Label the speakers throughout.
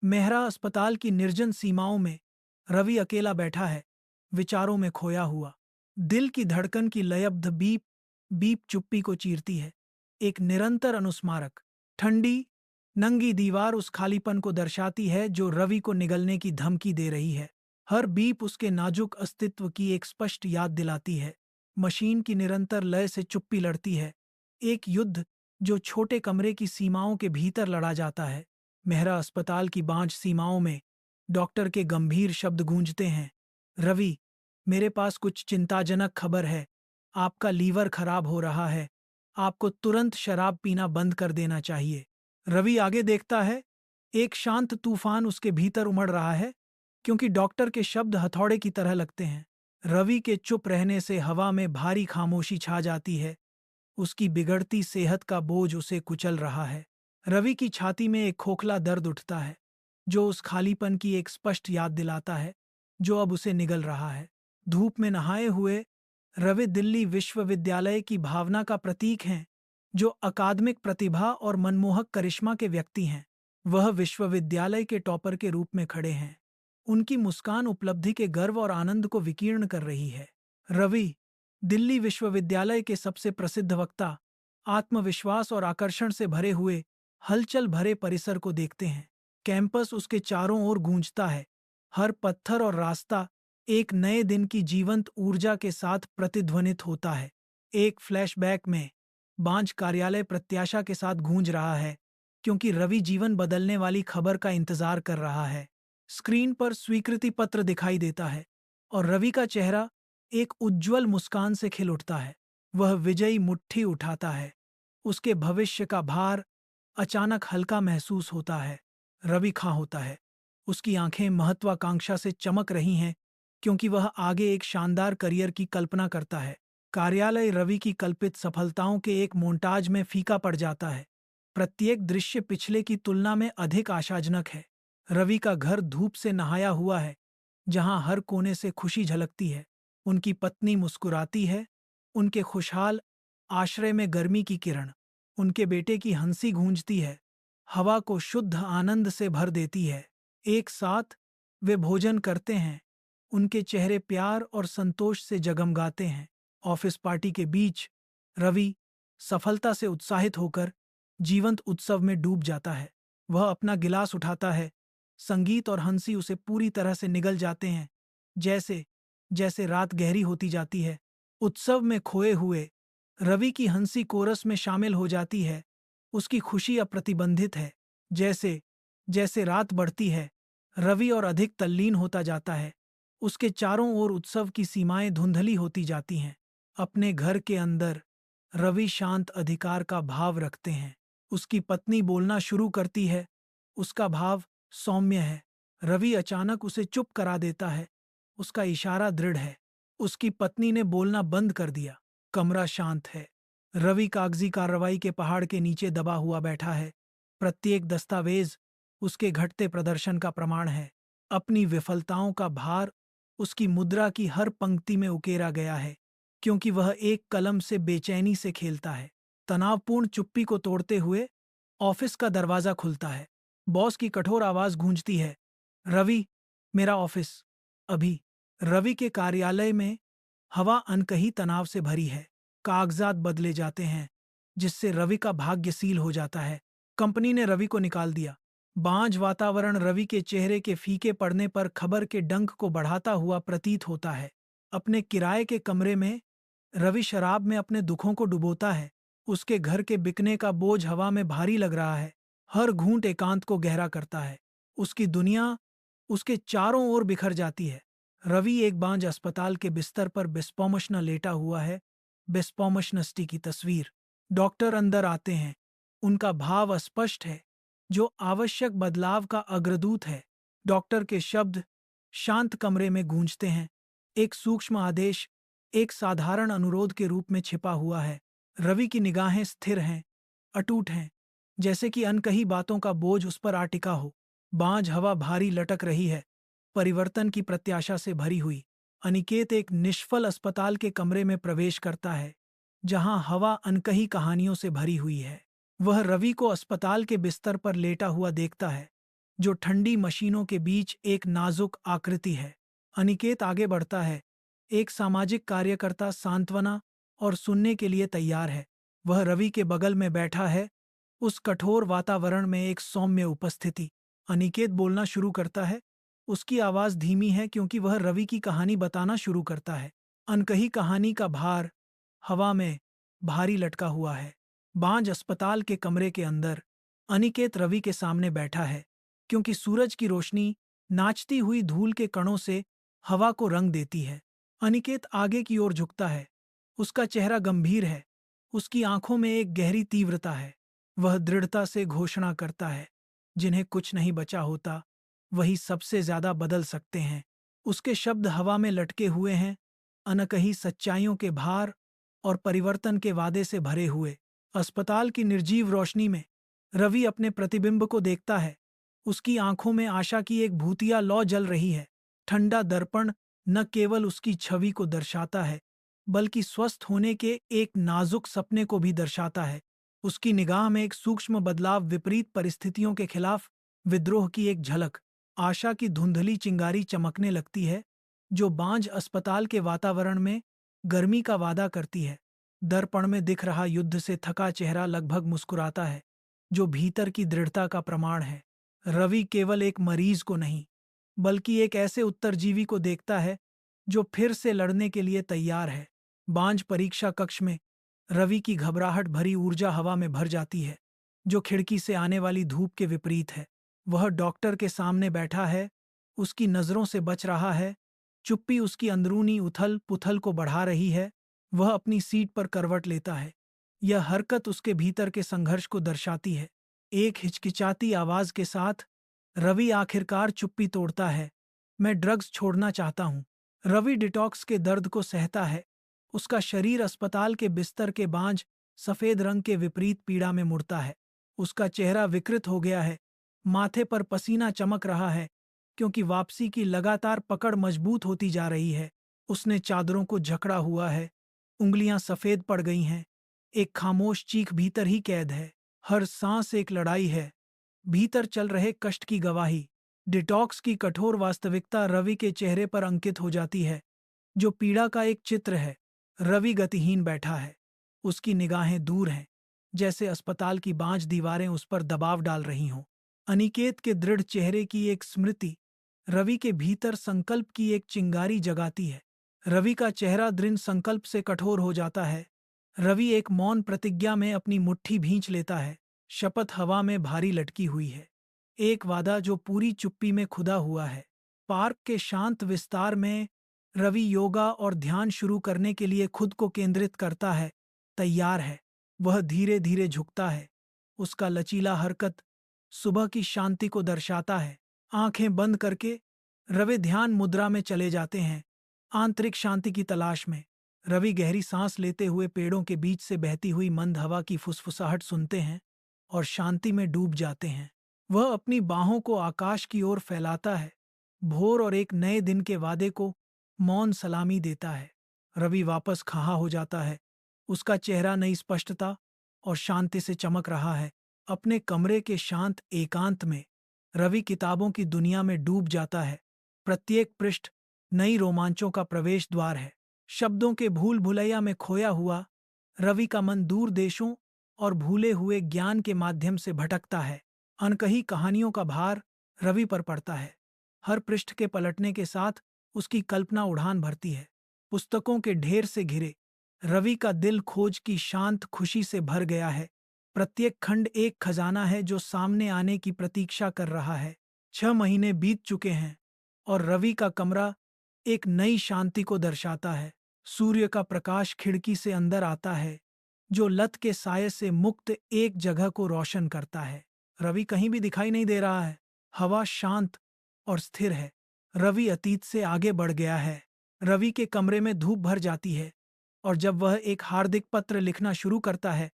Speaker 1: मेहरा अस्पताल की निर्जन सीमाओं में रवि अकेला बैठा है, विचारों में खोया हुआ। दिल की धड़कन की लयबद्ध बीप बीप चुप्पी को चीरती है। एक निरंतर अनुस्मारक। ठंडी, नंगी दीवार उस खालीपन को दर्शाती है जो रवि को निगलने की धमकी दे रही है। हर बीप उसके नाजुक अस्तित्व की एक स्पष्ट याद दिलाती है। मशीन की निरंतर लय से चुप्पी लड़ती है। एक युद्ध जो छोटे कमरे की सीमाओं के भीतर लड़ा जाता है। मेहरा अस्पताल की बांझ सीमाओं में डॉक्टर के गंभीर शब्द गूंजते हैं। रवि, मेरे पास कुछ चिंताजनक खबर है। आपका लीवर खराब हो रहा है। आपको तुरंत शराब पीना बंद कर देना चाहिए। रवि आगे देखता है। एक शांत तूफान उसके भीतर उमड़ रहा है, क्योंकि डॉक्टर के शब्द हथौड़े की तरह लगते हैं। रवि के चुप रहने से हवा में भारी खामोशी छा जाती है। उसकी बिगड़ती सेहत का बोझ उसे कुचल रहा है। रवि की छाती में एक खोखला दर्द उठता है, जो उस खालीपन की एक स्पष्ट याद दिलाता है, जो अब उसे निगल रहा है। धूप में नहाए हुए रवि दिल्ली विश्वविद्यालय की भावना का प्रतीक हैं, जो अकादमिक प्रतिभा और मनमोहक करिश्मा के व्यक्ति हैं। वह विश्वविद्यालय के टॉपर के रूप में खड़े हैं। उनकी मुस्कान उपलब्धि के गर्व और आनंद को विकीर्ण कर रही है। रवि, दिल्ली विश्वविद्यालय के सबसे प्रसिद्ध वक्ता, आत्मविश्वास और आकर्षण से भरे हुए हलचल भरे परिसर को देखते हैं। कैंपस उसके चारों ओर गूंजता है। हर पत्थर और रास्ता एक नए दिन की जीवंत ऊर्जा के साथ प्रतिध्वनित होता है। एक फ्लैशबैक में बांझ कार्यालय प्रत्याशा के साथ गूंज रहा है, क्योंकि रवि जीवन बदलने वाली खबर का इंतजार कर रहा है। स्क्रीन पर स्वीकृति पत्र दिखाई देता है और रवि का चेहरा एक उज्ज्वल मुस्कान से खिल उठता है। वह विजयी मुट्ठी उठाता है। उसके भविष्य का भार अचानक हल्का महसूस होता है। रवि खां होता है। उसकी आंखें महत्वाकांक्षा से चमक रही हैं, क्योंकि वह आगे एक शानदार करियर की कल्पना करता है। कार्यालय रवि की कल्पित सफलताओं के एक मोन्टाज में फीका पड़ जाता है। प्रत्येक दृश्य पिछले की तुलना में अधिक आशाजनक है। रवि का घर धूप से नहाया हुआ है, जहां हर कोने से खुशी झलकती है। उनकी पत्नी मुस्कुराती है। उनके खुशहाल आश्रय में गर्मी की किरण, उनके बेटे की हंसी गूंजती है, हवा को शुद्ध आनंद से भर देती है। एक साथ वे भोजन करते हैं। उनके चेहरे प्यार और संतोष से जगमगाते हैं। ऑफिस पार्टी के बीच रवि सफलता से उत्साहित होकर जीवंत उत्सव में डूब जाता है। वह अपना गिलास उठाता है। संगीत और हंसी उसे पूरी तरह से निगल जाते हैं। जैसे जैसे रात गहरी होती जाती है, उत्सव में खोए हुए रवि की हंसी कोरस में शामिल हो जाती है। उसकी खुशी अप्रतिबंधित है। जैसे जैसे रात बढ़ती है, रवि और अधिक तल्लीन होता जाता है। उसके चारों ओर उत्सव की सीमाएं धुंधली होती जाती हैं। अपने घर के अंदर रवि शांत अधिकार का भाव रखते हैं। उसकी पत्नी बोलना शुरू करती है। उसका भाव सौम्य है। रवि अचानक उसे चुप करा देता है। उसका इशारा दृढ़ है। उसकी पत्नी ने बोलना बंद कर दिया। कमरा शांत है। रवि कागजी कार्रवाई के पहाड़ के नीचे दबा हुआ बैठा है। प्रत्येक दस्तावेज उसके घटते प्रदर्शन का प्रमाण है। अपनी विफलताओं का भार उसकी मुद्रा की हर पंक्ति में उकेरा गया है, क्योंकि वह एक कलम से बेचैनी से खेलता है। तनावपूर्ण चुप्पी को तोड़ते हुए ऑफिस का दरवाजा खुलता है। बॉस की कठोर आवाज गूंजती है, रवि, मेरा ऑफिस अभी। रवि के कार्यालय में हवा अनकही तनाव से भरी है। कागजात बदले जाते हैं, जिससे रवि का भाग्य सील हो जाता है। कंपनी ने रवि को निकाल दिया। बांझ वातावरण रवि के चेहरे के फीके पड़ने पर खबर के डंक को बढ़ाता हुआ प्रतीत होता है। अपने किराए के कमरे में रवि शराब में अपने दुखों को डुबोता है। उसके घर के बिकने का बोझ हवा में भारी लग रहा है। हर घूंट एकांत को गहरा करता है। उसकी दुनिया उसके चारों ओर बिखर जाती है। रवि एक बांझ अस्पताल के बिस्तर पर बिस्पोमश लेटा हुआ है। बिस्पोमशनस्टी की तस्वीर। डॉक्टर अंदर आते हैं। उनका भाव अस्पष्ट है, जो आवश्यक बदलाव का अग्रदूत है। डॉक्टर के शब्द शांत कमरे में गूंजते हैं। एक सूक्ष्म आदेश एक साधारण अनुरोध के रूप में छिपा हुआ है। रवि की निगाहें स्थिर हैं, अटूट हैं, जैसे कि अनकही बातों का बोझ उस पर आ टिका हो। बांझ हवा भारी लटक रही है, परिवर्तन की प्रत्याशा से भरी हुई। अनिकेत एक निष्फल अस्पताल के कमरे में प्रवेश करता है, जहां हवा अनकही कहानियों से भरी हुई है। वह रवि को अस्पताल के बिस्तर पर लेटा हुआ देखता है, जो ठंडी मशीनों के बीच एक नाजुक आकृति है। अनिकेत आगे बढ़ता है। एक सामाजिक कार्यकर्ता सांत्वना और सुनने के लिए तैयार है। वह रवि के बगल में बैठा है। उस कठोर वातावरण में एक सौम्य उपस्थिति। अनिकेत बोलना शुरू करता है। उसकी आवाज धीमी है क्योंकि वह रवि की कहानी बताना शुरू करता है। अनकही कहानी का भार हवा में भारी लटका हुआ है। बांझ अस्पताल के कमरे के अंदर अनिकेत रवि के सामने बैठा है। क्योंकि सूरज की रोशनी नाचती हुई धूल के कणों से हवा को रंग देती है। अनिकेत आगे की ओर झुकता है। उसका चेहरा गंभीर है। उसकी आंखों में एक गहरी तीव्रता है। वह दृढ़ता से घोषणा करता है, जिन्हें कुछ नहीं बचा होता वही सबसे ज्यादा बदल सकते हैं। उसके शब्द हवा में लटके हुए हैं, अनकही सच्चाइयों के भार और परिवर्तन के वादे से भरे हुए। अस्पताल की निर्जीव रोशनी में रवि अपने प्रतिबिंब को देखता है। उसकी आंखों में आशा की एक भूतिया लौ जल रही है। ठंडा दर्पण न केवल उसकी छवि को दर्शाता है, बल्कि स्वस्थ होने के एक नाजुक सपने को भी दर्शाता है। उसकी निगाह में एक सूक्ष्म बदलाव, विपरीत परिस्थितियों के खिलाफ विद्रोह की एक झलक। आशा की धुंधली चिंगारी चमकने लगती है, जो बांझ अस्पताल के वातावरण में गर्मी का वादा करती है। दर्पण में दिख रहा युद्ध से थका चेहरा लगभग मुस्कुराता है, जो भीतर की दृढ़ता का प्रमाण है। रवि केवल एक मरीज को नहीं, बल्कि एक ऐसे उत्तरजीवी को देखता है जो फिर से लड़ने के लिए तैयार है। बांझ परीक्षा कक्ष में रवि की घबराहट भरी ऊर्जा हवा में भर जाती है, जो खिड़की से आने वाली धूप के विपरीत है। वह डॉक्टर के सामने बैठा है, उसकी नज़रों से बच रहा है। चुप्पी उसकी अंदरूनी उथल पुथल को बढ़ा रही है। वह अपनी सीट पर करवट लेता है। यह हरकत उसके भीतर के संघर्ष को दर्शाती है। एक हिचकिचाती आवाज के साथ रवि आखिरकार चुप्पी तोड़ता है। मैं ड्रग्स छोड़ना चाहता हूँ। रवि डिटॉक्स के दर्द को सहता है। उसका शरीर अस्पताल के बिस्तर के बांझ सफेद रंग के विपरीत पीड़ा में मुड़ता है। उसका चेहरा विकृत हो गया है। माथे पर पसीना चमक रहा है, क्योंकि वापसी की लगातार पकड़ मजबूत होती जा रही है। उसने चादरों को जकड़ा हुआ है। उंगलियां सफेद पड़ गई हैं। एक खामोश चीख भीतर ही कैद है। हर सांस एक लड़ाई है, भीतर चल रहे कष्ट की गवाही। डिटॉक्स की कठोर वास्तविकता रवि के चेहरे पर अंकित हो जाती है, जो पीड़ा का एक चित्र है। रवि गतिहीन बैठा है। उसकी निगाहें दूर हैं, जैसे अस्पताल की बांझ दीवारें उस पर दबाव डाल रही हों। अनिकेत के दृढ़ चेहरे की एक स्मृति रवि के भीतर संकल्प की एक चिंगारी जगाती है। रवि का चेहरा दृढ़ संकल्प से कठोर हो जाता है। रवि एक मौन प्रतिज्ञा में अपनी मुट्ठी भींच लेता है। शपथ हवा में भारी लटकी हुई है। एक वादा जो पूरी चुप्पी में खुदा हुआ है। पार्क के शांत विस्तार में रवि योगा और ध्यान शुरू करने के लिए खुद को केंद्रित करता है। तैयार है। वह धीरे धीरे झुकता है। उसका लचीला हरकत सुबह की शांति को दर्शाता है। आंखें बंद करके रवि ध्यान मुद्रा में चले जाते हैं, आंतरिक शांति की तलाश में। रवि गहरी सांस लेते हुए पेड़ों के बीच से बहती हुई मंद हवा की फुसफुसाहट सुनते हैं और शांति में डूब जाते हैं। वह अपनी बाहों को आकाश की ओर फैलाता है, भोर और एक नए दिन के वादे को मौन सलामी देता है। रवि वापस खहा हो जाता है। उसका चेहरा नई स्पष्टता और शांति से चमक रहा है। अपने कमरे के शांत एकांत में रवि किताबों की दुनिया में डूब जाता है। प्रत्येक पृष्ठ नई रोमांचों का प्रवेश द्वार है। शब्दों के भूल भुलैया में खोया हुआ रवि का मन दूर देशों और भूले हुए ज्ञान के माध्यम से भटकता है। अनकही कहानियों का भार रवि पर पड़ता है। हर पृष्ठ के पलटने के साथ उसकी कल्पना उड़ान भरती है। पुस्तकों के ढेर से घिरे रवि का दिल खोज की शांत खुशी से भर गया है। प्रत्येक खंड एक खजाना है जो सामने आने की प्रतीक्षा कर रहा है। 6 महीने बीत चुके हैं और रवि का कमरा एक नई शांति को दर्शाता है। सूर्य का प्रकाश खिड़की से अंदर आता है, जो लत के साये से मुक्त एक जगह को रोशन करता है। रवि कहीं भी दिखाई नहीं दे रहा है। हवा शांत और स्थिर है। रवि अतीत से आगे बढ़ गया है। रवि के कमरे में धूप भर जाती है, और जब वह एक हार्दिक पत्र लिखना शुरू करता है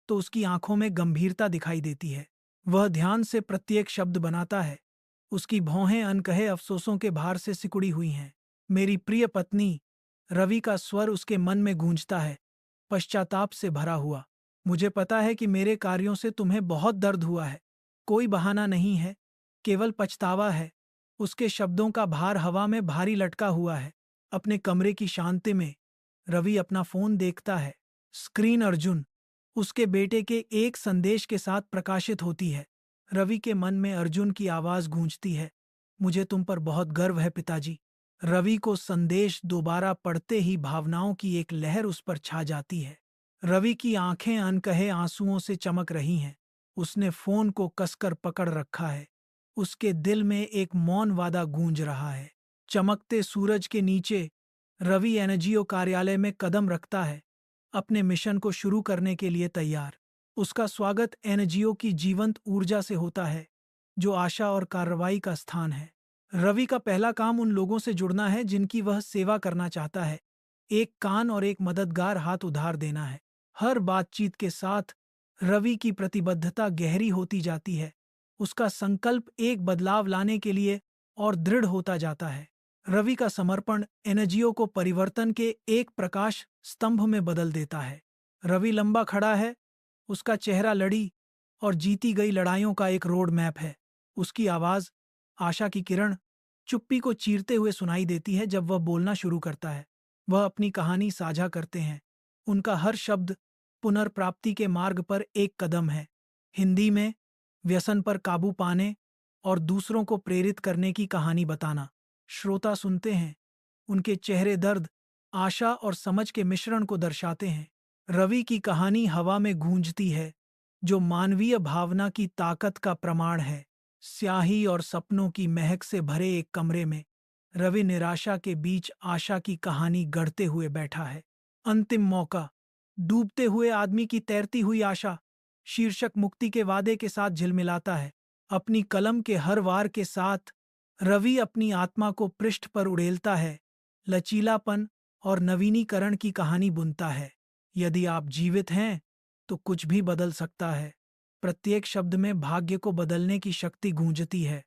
Speaker 1: तो उसकी आंखों में गंभीरता दिखाई देती है। वह ध्यान से प्रत्येक शब्द बनाता है। उसकी भौहें अनकहे अफसोसों के भार से सिकुड़ी हुई हैं। मेरी प्रिय पत्नी, रवि का स्वर उसके मन में गूंजता है, पश्चाताप से भरा हुआ। मुझे पता है कि मेरे कार्यों से तुम्हें बहुत दर्द हुआ है। कोई बहाना नहीं है केवल पछतावा है। उसके शब्दों का भार हवा में भारी लटका हुआ है। अपने कमरे की शांति में रवि अपना फोन देखता है। स्क्रीन अर्जुन, उसके बेटे के एक संदेश के साथ प्रकाशित होती है। रवि के मन में अर्जुन की आवाज गूंजती है, मुझे तुम पर बहुत गर्व है पिताजी। रवि को संदेश दोबारा पढ़ते ही भावनाओं की एक लहर उस पर छा जाती है। रवि की आंखें अनकहे आंसुओं से चमक रही हैं। उसने फोन को कसकर पकड़ रखा है। उसके दिल में एक मौन वादा गूंज रहा है। चमकते सूरज के नीचे रवि एनजीओ कार्यालय में कदम रखता है, अपने मिशन को शुरू करने के लिए तैयार। उसका स्वागत एनजीओ की जीवंत ऊर्जा से होता है, जो आशा और कार्रवाई का स्थान है। रवि का पहला काम उन लोगों से जुड़ना है जिनकी वह सेवा करना चाहता है। एक कान और एक मददगार हाथ उधार देना है। हर बातचीत के साथ रवि की प्रतिबद्धता गहरी होती जाती है। उसका संकल्प एक बदलाव लाने के लिए और दृढ़ होता जाता है। रवि का समर्पण एनजीओ को परिवर्तन के एक प्रकाश स्तंभ में बदल देता है। रवि लंबा खड़ा है, उसका चेहरा लड़ी और जीती गई लड़ाइयों का एक रोड मैप है। उसकी आवाज, आशा की किरण, चुप्पी को चीरते हुए सुनाई देती है जब वह बोलना शुरू करता है। वह अपनी कहानी साझा करते हैं। उनका हर शब्द पुनर्प्राप्ति के मार्ग पर एक कदम है। हिंदी में व्यसन पर काबू पाने और दूसरों को प्रेरित करने की कहानी बताना। श्रोता सुनते हैं। उनके चेहरे दर्द, आशा और समझ के मिश्रण को दर्शाते हैं। रवि की कहानी हवा में गूंजती है, जो मानवीय भावना की ताकत का प्रमाण है। स्याही और सपनों की महक से भरे एक कमरे में रवि निराशा के बीच आशा की कहानी गढ़ते हुए बैठा है। अंतिम मौका, डूबते हुए आदमी की तैरती हुई आशा, शीर्षक मुक्ति के वादे के साथ झिलमिलाता है। अपनी कलम के हर वार के साथ रवि अपनी आत्मा को पृष्ठ पर उड़ेलता है, लचीलापन और नवीनीकरण की कहानी बुनता है। यदि आप जीवित हैं तो कुछ भी बदल सकता है। प्रत्येक शब्द में भाग्य को बदलने की शक्ति गूंजती है।